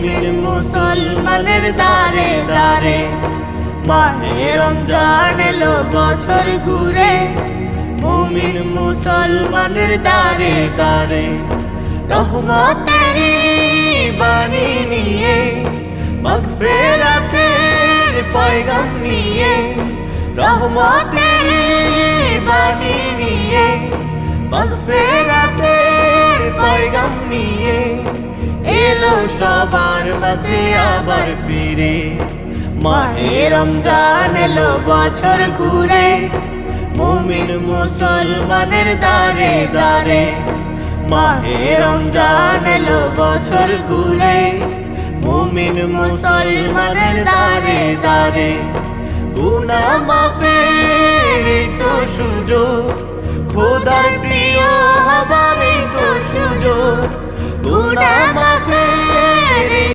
মুমিন মুসলমানের দারে দারে মাহে রমজান এলো বছর ঘুরে মুমিন মুসলমানের দারে দারে রহমতের বাণী নিয়ে মাগফিরাতের পয়গাম নিয়ে রহমতের বাণী নিয়ে মাগফিরাতের পয়গাম নিয়ে এলো সবার মাঝে আবার ফিরে মাহে রমজান এলো বছর ঘুরে মুমিন মুসলমানের দারে দারে মাহে রমজান এলো বছর ঘুরে মুমিন মুসলমানের দারে দারে গুনাহ মাফের এই তো সুযোগ খোদার প্রিয় হবার এই তো সুযোগ গুনাহ মাফের এই